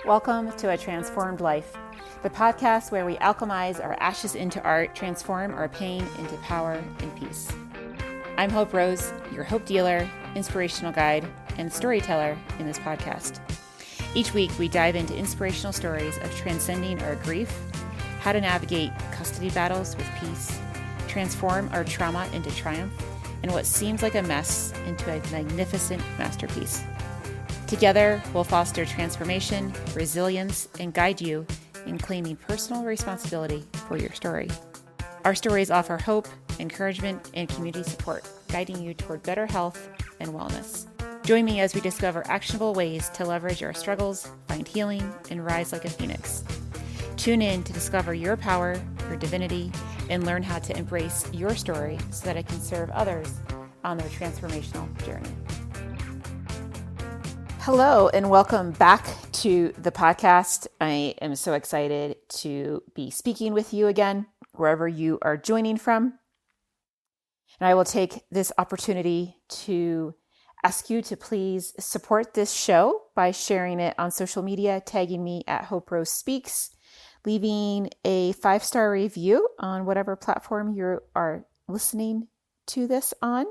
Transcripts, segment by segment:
Welcome to A Transformed Life, the podcast where we alchemize our ashes into art, transform our pain into power and peace. I'm Hope Rose, your hope dealer, inspirational guide, and storyteller in this podcast. Each week, we dive into inspirational stories of transcending our grief, how to navigate custody battles with peace, transform our trauma into triumph, and what seems like a mess into a magnificent masterpiece. Together, we'll foster transformation, resilience, and guide you in claiming personal responsibility for your story. Our stories offer hope, encouragement, and community support, guiding you toward better health and wellness. Join me as we discover actionable ways to leverage our struggles, find healing, and rise like a phoenix. Tune in to discover your power, your divinity, and learn how to embrace your story so that it can serve others on their transformational journey. Hello, and welcome back to the podcast. I am so excited to be speaking with you again, wherever you are joining from. And I will take this opportunity to ask you to please support this show by sharing it on social media, tagging me at Hope Rose Speaks, leaving a 5-star review on whatever platform you are listening to this on.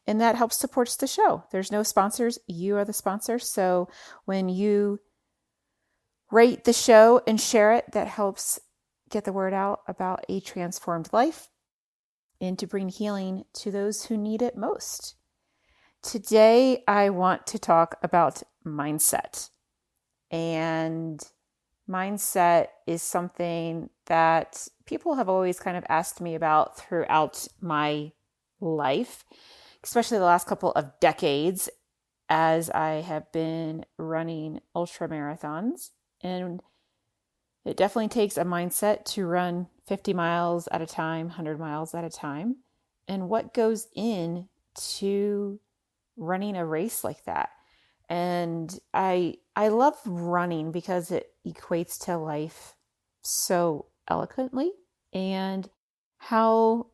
And that helps support the show. There's no sponsors. You are the sponsor. So when you rate the show and share it, that helps get the word out about a transformed life and to bring healing to those who need it most. Today, I want to talk about mindset. And mindset is something that people have always kind of asked me about throughout my life, especially the last couple of decades as I have been running ultra marathons. And it definitely takes a mindset to run 50 miles at a time, 100 miles at a time. And what goes into running a race like that? And I love running because it equates to life so eloquently, and how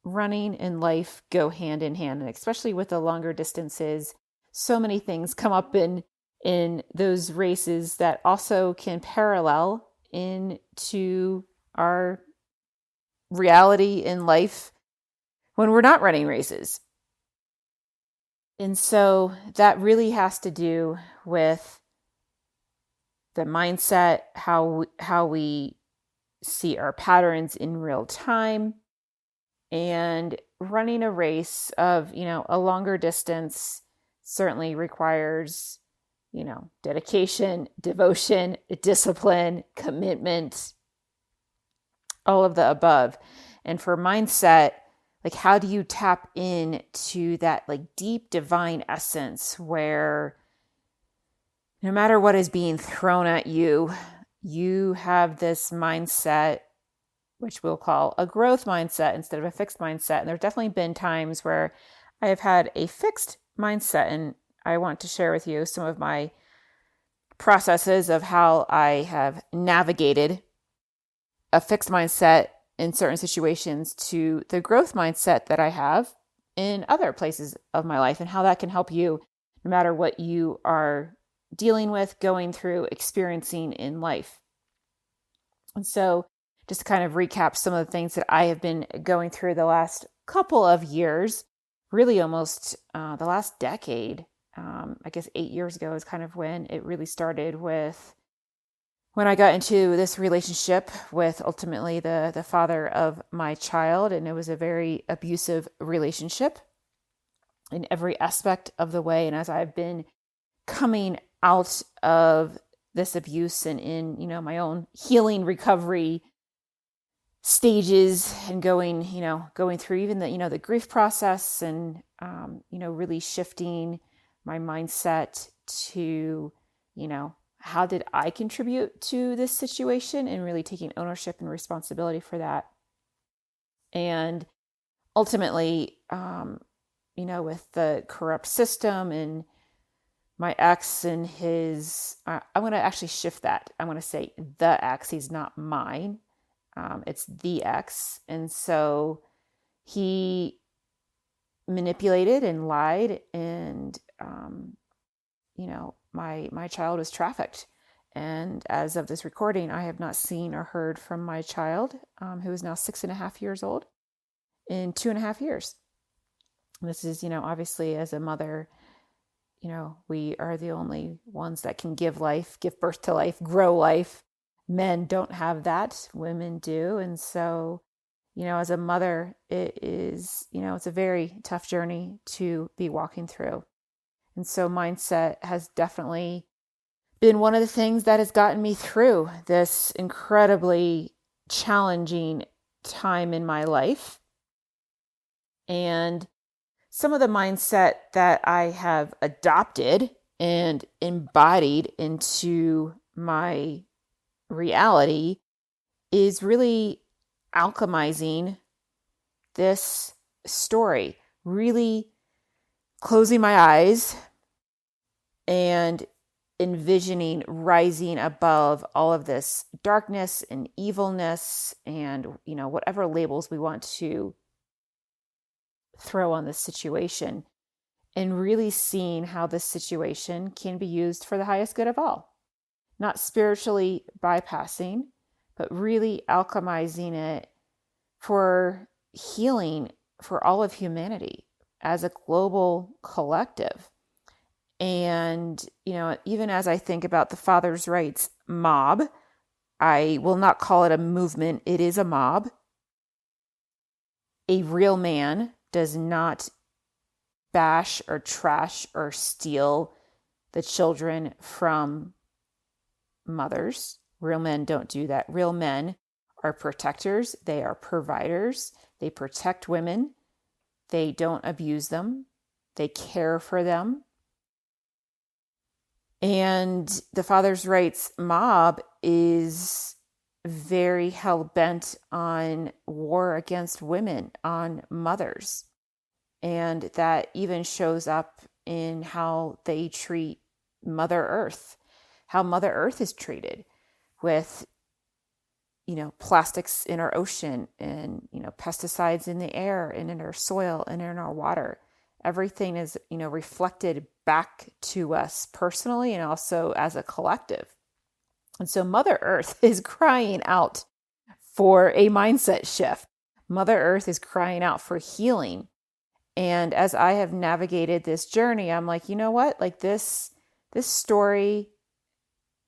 running and life go hand in hand, and especially with the longer distances, so many things come up in those races that also can parallel into our reality in life when we're not running races. And so that really has to do with the mindset, how we see our patterns in real time. And running a race of, a longer distance certainly requires, dedication, devotion, discipline, commitment, all of the above. And for mindset, how do you tap into that deep divine essence where no matter what is being thrown at you, you have this mindset, which we'll call a growth mindset instead of a fixed mindset. And there have definitely been times where I have had a fixed mindset, and I want to share with you some of my processes of how I have navigated a fixed mindset in certain situations to the growth mindset that I have in other places of my life, and how that can help you no matter what you are dealing with, going through, experiencing in life. And so just to kind of recap some of the things that I have been going through the last couple of years, really almost the last decade. I guess 8 years ago is kind of when it really started, with when I got into this relationship with ultimately the father of my child. And it was a very abusive relationship in every aspect of the way. And as I've been coming out of this abuse and in, my own healing recovery stages, and going through even the grief process, and, really shifting my mindset to, how did I contribute to this situation, and really taking ownership and responsibility for that. And ultimately, with the corrupt system and my ex and his, I'm going to actually shift that. I'm going to say the ex, he's not mine. It's the ex. And so he manipulated and lied and my child was trafficked. And as of this recording, I have not seen or heard from my child, who is now 6.5 years old, in 2.5 years. This is, obviously as a mother, we are the only ones that can give life, give birth to life, grow life. Men don't have that. Women do. And so, as a mother, it is, it's a very tough journey to be walking through. And so mindset has definitely been one of the things that has gotten me through this incredibly challenging time in my life. And some of the mindset that I have adopted and embodied into my reality is really alchemizing this story, really closing my eyes and envisioning rising above all of this darkness and evilness and, whatever labels we want to throw on this situation, and really seeing how this situation can be used for the highest good of all. Not spiritually bypassing, but really alchemizing it for healing for all of humanity as a global collective. And, even as I think about the Father's Rights mob, I will not call it a movement. It is a mob. A real man does not bash or trash or steal the children from mothers. Real men don't do that. Real men are protectors. They are providers. They protect women. They don't abuse them. They care for them. And the Father's Rights mob is very hell-bent on war against women, on mothers. And that even shows up in how they treat Mother Earth, how Mother Earth is treated with, plastics in our ocean and, pesticides in the air and in our soil and in our water. Everything is, reflected back to us personally and also as a collective. And so Mother Earth is crying out for a mindset shift. Mother Earth is crying out for healing. And as I have navigated this journey, I'm like, you know what? Like this story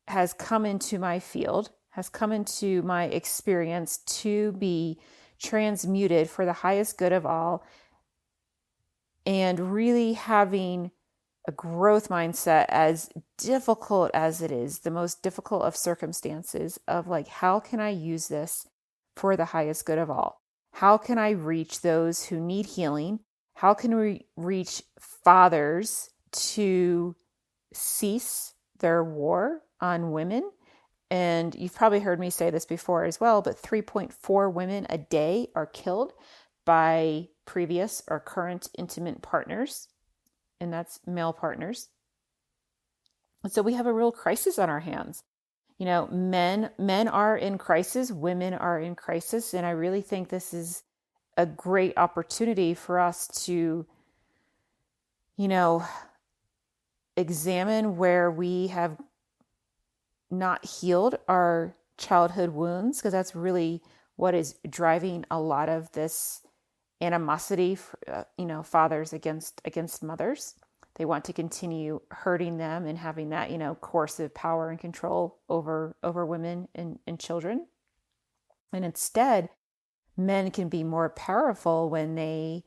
has come into my field, has come into my experience to be transmuted for the highest good of all. And really having a growth mindset, as difficult as it is, the most difficult of circumstances, of like, how can I use this for the highest good of all? How can I reach those who need healing? How can we reach fathers to cease their war on women? And you've probably heard me say this before as well, but 3.4 women a day are killed by previous or current intimate partners, and that's male partners. And so we have a real crisis on our hands. Men are in crisis, women are in crisis, and I really think this is a great opportunity for us to, examine where we have not healed our childhood wounds, because that's really what is driving a lot of this animosity for, fathers against mothers. They want to continue hurting them and having that, coercive power and control over women and children. And instead, men can be more powerful when they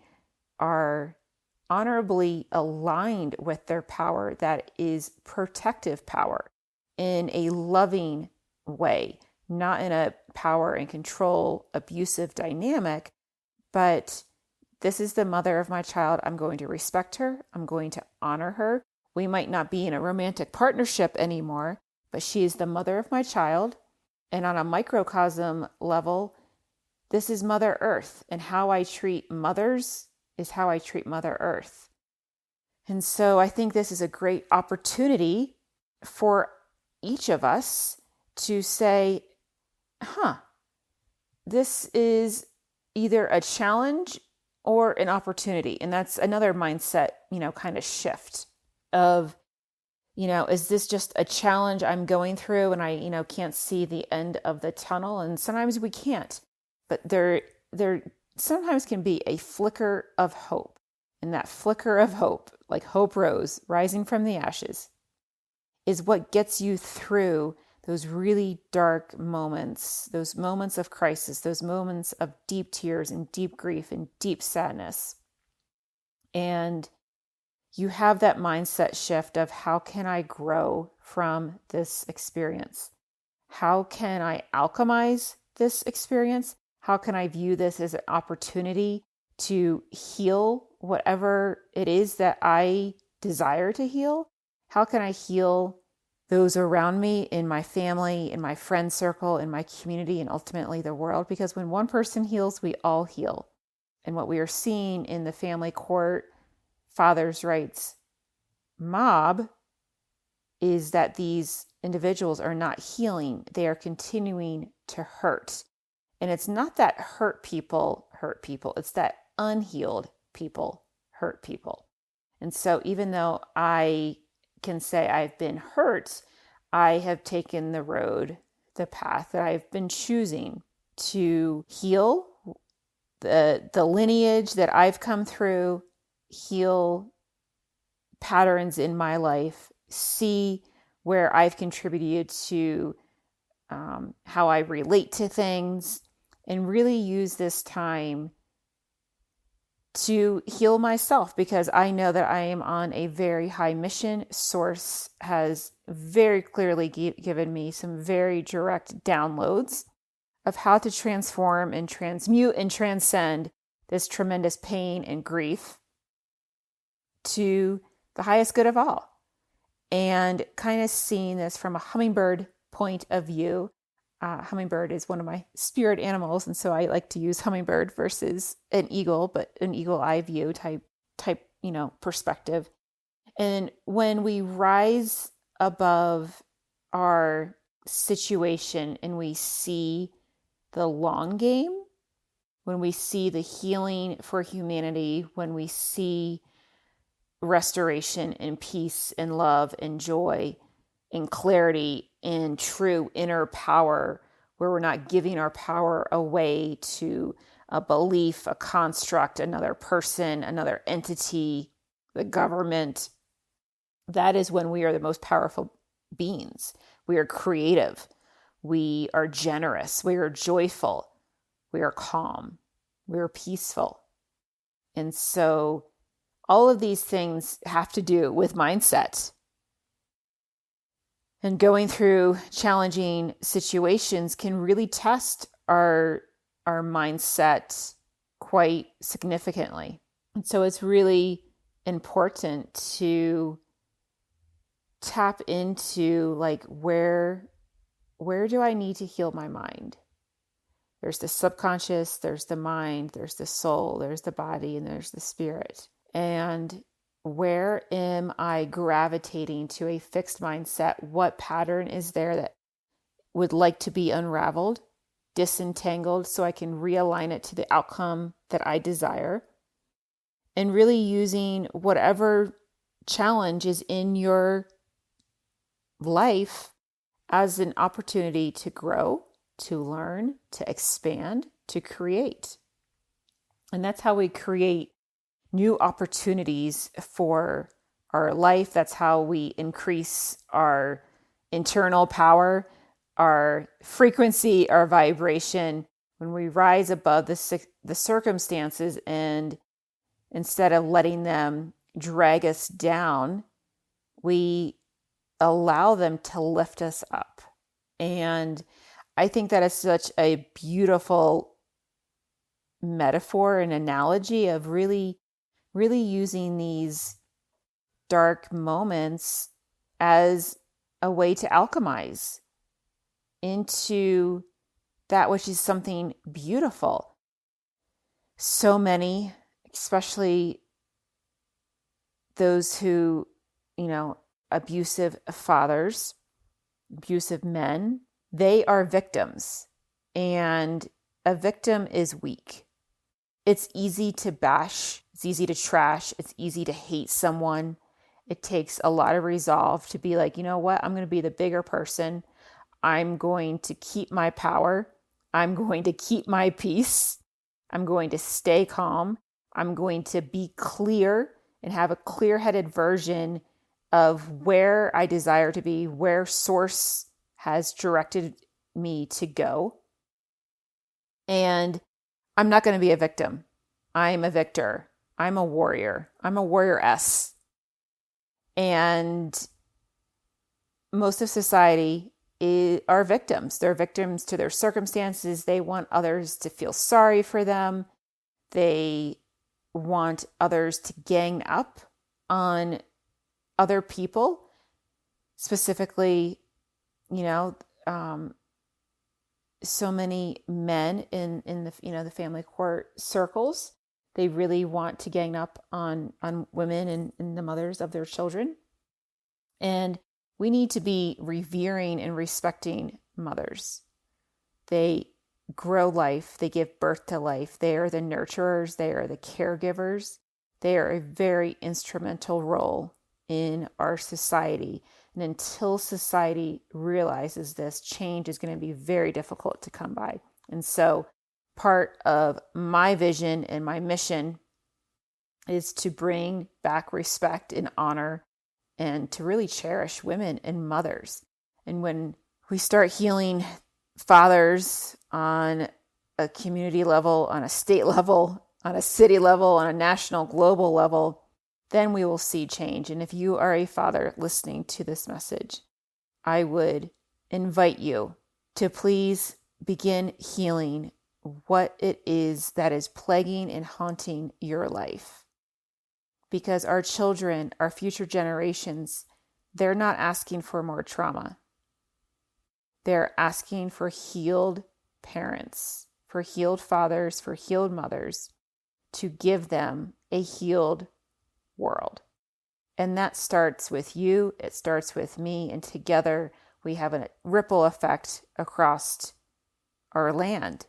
are honorably aligned with their power that is protective power in a loving way, not in a power and control abusive dynamic, but this is the mother of my child. I'm going to respect her. I'm going to honor her. We might not be in a romantic partnership anymore, but she is the mother of my child. And on a microcosm level, this is Mother Earth, and how I treat mothers is how I treat Mother Earth. And so I think this is a great opportunity for each of us to say, this is either a challenge or an opportunity. And that's another mindset, kind of shift of Is this just a challenge I'm going through and I can't see the end of the tunnel? And sometimes we can't, but there sometimes can be a flicker of hope. And that flicker of hope, like hope rose rising from the ashes, is what gets you through those really dark moments, those moments of crisis, those moments of deep tears and deep grief and deep sadness. And you have that mindset shift of how can I grow from this experience? How can I alchemize this experience? How can I view this as an opportunity to heal whatever it is that I desire to heal? How can I heal those around me, in my family, in my friend circle, in my community, and ultimately the world? Because when one person heals, we all heal. And what we are seeing in the family court father's rights mob is that these individuals are not healing. They are continuing to hurt. And it's not that hurt people, it's that unhealed people hurt people. And so even though I can say I've been hurt, I have taken the path that I've been choosing to heal the lineage that I've come through, heal patterns in my life, see where I've contributed to how I relate to things, and really use this time to heal myself, because I know that I am on a very high mission. Source has very clearly given me some very direct downloads of how to transform and transmute and transcend this tremendous pain and grief to the highest good of all. And kind of seeing this from a hummingbird point of view. Hummingbird is one of my spirit animals, and so I like to use hummingbird versus an eagle, but an eagle eye view type perspective. And when we rise above our situation and we see the long game, when we see the healing for humanity, when we see restoration and peace and love and joy and clarity and true inner power, where we're not giving our power away to a belief, a construct, another person, another entity, the government, that is when we are the most powerful beings. We are creative. We are generous. We are joyful. We are calm. We are peaceful. And so all of these things have to do with mindset. And going through challenging situations can really test our mindset quite significantly. And so it's really important to tap into, like, where do I need to heal my mind? There's the subconscious, there's the mind, there's the soul, there's the body, and there's the spirit. And where am I gravitating to a fixed mindset? What pattern is there that would like to be unraveled, disentangled, so I can realign it to the outcome that I desire? And really using whatever challenge is in your life as an opportunity to grow, to learn, to expand, to create. And that's how we create new opportunities for our life. That's how we increase our internal power, our frequency, our vibration. When we rise above the circumstances, and instead of letting them drag us down, we allow them to lift us up. And I think that is such a beautiful metaphor and analogy of really using these dark moments as a way to alchemize into that which is something beautiful. So many, especially those who, abusive fathers, abusive men, they are victims. And a victim is weak. It's easy to bash. It's easy to trash. It's easy to hate someone. It takes a lot of resolve to be like, you know what? I'm going to be the bigger person. I'm going to keep my power. I'm going to keep my peace. I'm going to stay calm. I'm going to be clear and have a clear-headed version of where I desire to be, where source has directed me to go. And I'm not going to be a victim. I'm a victor. I'm a warrior. I'm a warrior-ess. And most of society are victims. They're victims to their circumstances. They want others to feel sorry for them. They want others to gang up on other people, specifically, so many men in the the family court circles. They really want to gang up on women and the mothers of their children. And we need to be revering and respecting mothers. They grow life. They give birth to life. They are the nurturers. They are the caregivers. They are a very instrumental role in our society. And until society realizes this, change is going to be very difficult to come by. And so part of my vision and my mission is to bring back respect and honor and to really cherish women and mothers. And when we start healing fathers on a community level, on a state level, on a city level, on a national, global level, then we will see change. And if you are a father listening to this message, I would invite you to please begin healing what it is that is plaguing and haunting your life. Because our children, our future generations, they're not asking for more trauma. They're asking for healed parents, for healed fathers, for healed mothers, to give them a healed world. And that starts with you, it starts with me, and together we have a ripple effect across our land.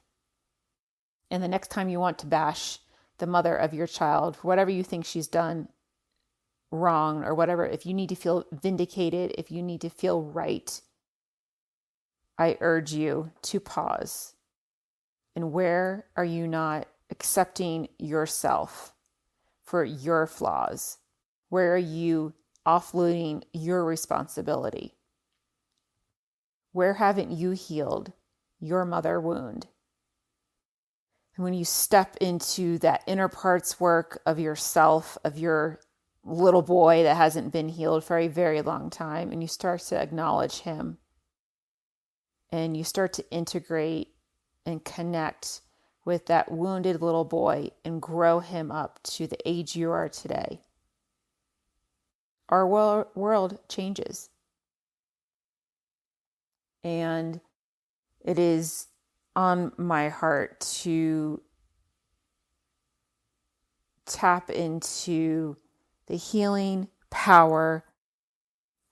And the next time you want to bash the mother of your child, whatever you think she's done wrong or whatever, if you need to feel vindicated, if you need to feel right, I urge you to pause. And where are you not accepting yourself for your flaws? Where are you offloading your responsibility? Where haven't you healed your mother wound? And when you step into that inner parts work of yourself, of your little boy that hasn't been healed for a very long time, and you start to acknowledge him, and you start to integrate and connect with that wounded little boy and grow him up to the age you are today, our world changes. And it is on my heart to tap into the healing power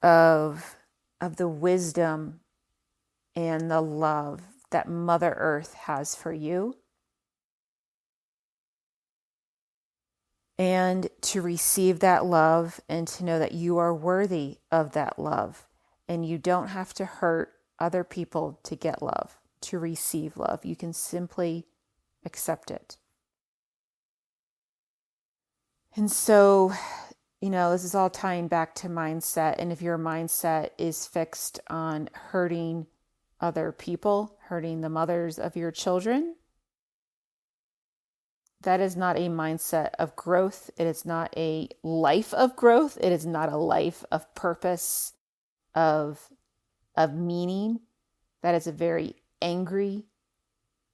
of the wisdom and the love that Mother Earth has for you, and to receive that love and to know that you are worthy of that love, and you don't have to hurt other people to get love, to receive love. You can simply accept it. And so, this is all tying back to mindset. And if your mindset is fixed on hurting other people, hurting the mothers of your children, that is not a mindset of growth. It is not a life of growth. It is not a life of purpose, of meaning. That is a very angry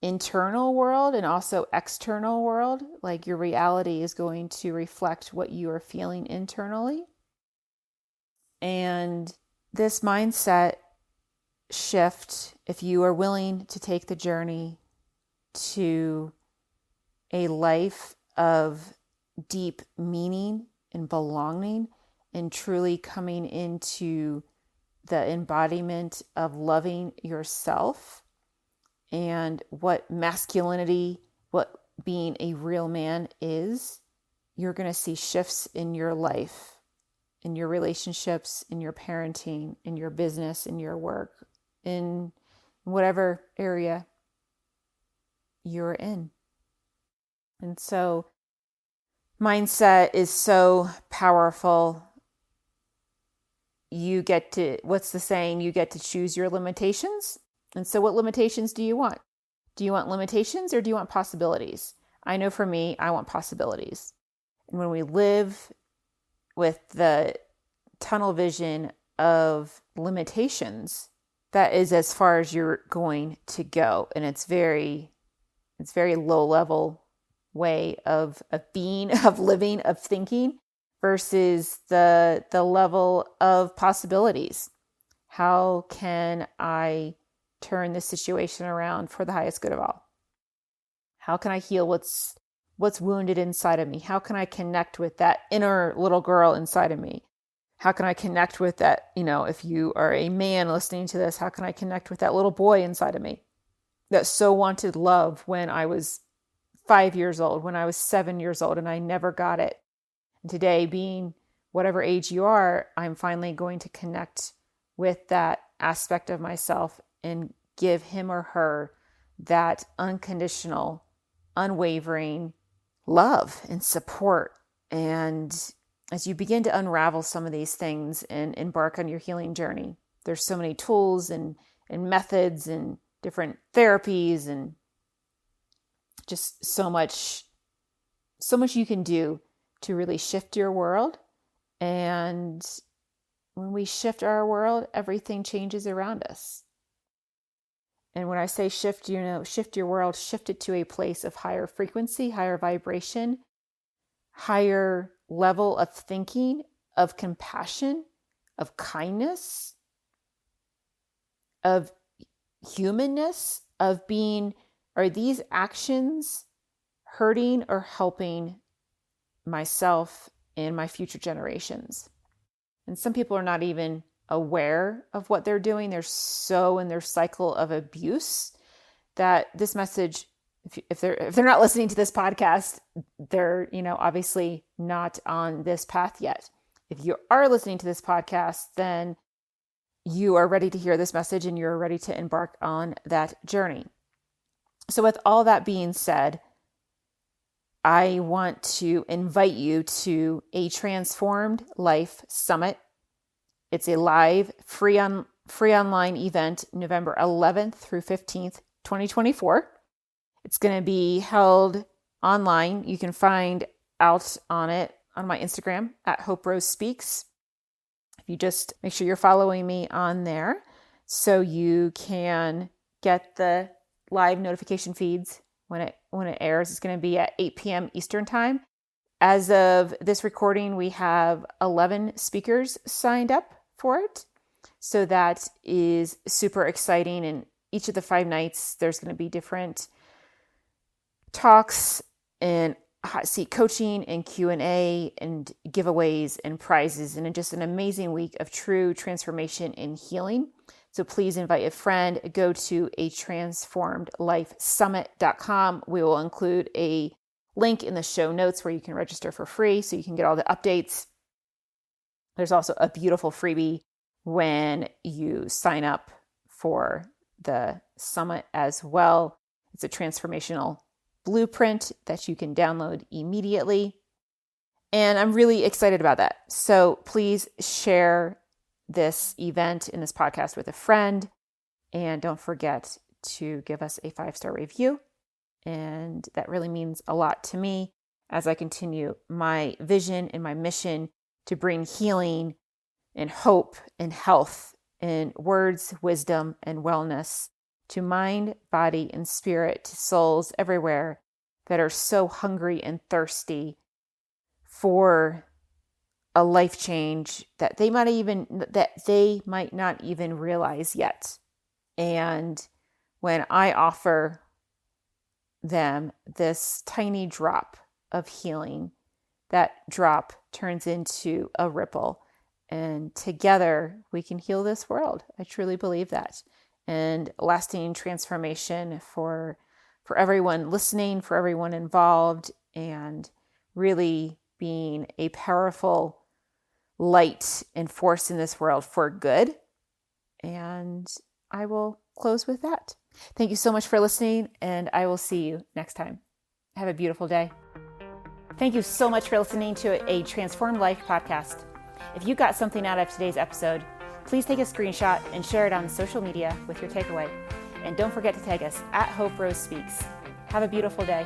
internal world and also external world. Like, your reality is going to reflect what you are feeling internally. And this mindset shift, if you are willing to take the journey to a life of deep meaning and belonging and truly coming into the embodiment of loving yourself and what masculinity, what being a real man is, you're going to see shifts in your life in your relationships, in your parenting, in your business, in your work, in whatever area you're in. And so mindset is so powerful. You get to, what's the saying? You get to choose your limitations. And so what limitations do you want? Do you want limitations or do you want possibilities? I know for me, I want possibilities. And when we live with the tunnel vision of limitations, that is as far as you're going to go. And it's very low level way of being, of living, of thinking versus the level of possibilities. How can I turn this situation around for the highest good of all? How can I heal what's wounded inside of me? How can I connect with that inner little girl inside of me? How can I connect with that, if you are a man listening to this, how can I connect with that little boy inside of me that so wanted love when I was 5 years old, when I was 7 years old, and I never got it? And today, being whatever age you are, I'm finally going to connect with that aspect of myself and give him or her that unconditional, unwavering love and support. And as you begin to unravel some of these things and embark on your healing journey, there's so many tools and methods and different therapies and just so much you can do to really shift your world. And when we shift our world, everything changes around us. And when I say shift, shift your world, shift it to a place of higher frequency, higher vibration, higher level of thinking, of compassion, of kindness, of humanness, of being, are these actions hurting or helping myself and my future generations? And some people are not even aware of what they're doing. They're so in their cycle of abuse that this message, if they're not listening to this podcast, they're, obviously not on this path yet. If you are listening to this podcast, then you are ready to hear this message and you're ready to embark on that journey. So with all that being said, I want to invite you to a Transformed Life Summit. It's a live, free online event, November 11th through 15th, 2024. It's going to be held online. You can find out on it on my Instagram at Hope Rose Speaks. If you just make sure you're following me on there so you can get the live notification feeds when it airs. It's going to be at 8 p.m. Eastern Time. As of this recording, we have 11 speakers signed up for it. So that is super exciting. And each of the 5 nights, there's going to be different talks and hot seat coaching and Q&A and giveaways and prizes, and just an amazing week of true transformation and healing. So please invite a friend. Go to a transformedlifesummit.com. We will include a link in the show notes where you can register for free so you can get all the updates. There's also a beautiful freebie when you sign up for the summit as well. It's a transformational blueprint that you can download immediately. And I'm really excited about that. So please share this event in this podcast with a friend. And don't forget to give us a 5-star review. And that really means a lot to me as I continue my vision and my mission to bring healing and hope and health and words, wisdom, and wellness to mind, body, and spirit, to souls everywhere that are so hungry and thirsty for a life change that they might not even realize yet. And when I offer them this tiny drop of healing, that drop turns into a ripple, and together we can heal this world. I truly believe that. And lasting transformation for everyone listening, for everyone involved, and really being a powerful light and force in this world for good. And I will close with that. Thank you so much for listening, and I will see you next time. Have a beautiful day. Thank you so much for listening to a Transformed Life podcast. If you got something out of today's episode, please take a screenshot and share it on social media with your takeaway. And don't forget to tag us at Hope Rose Speaks. Have a beautiful day.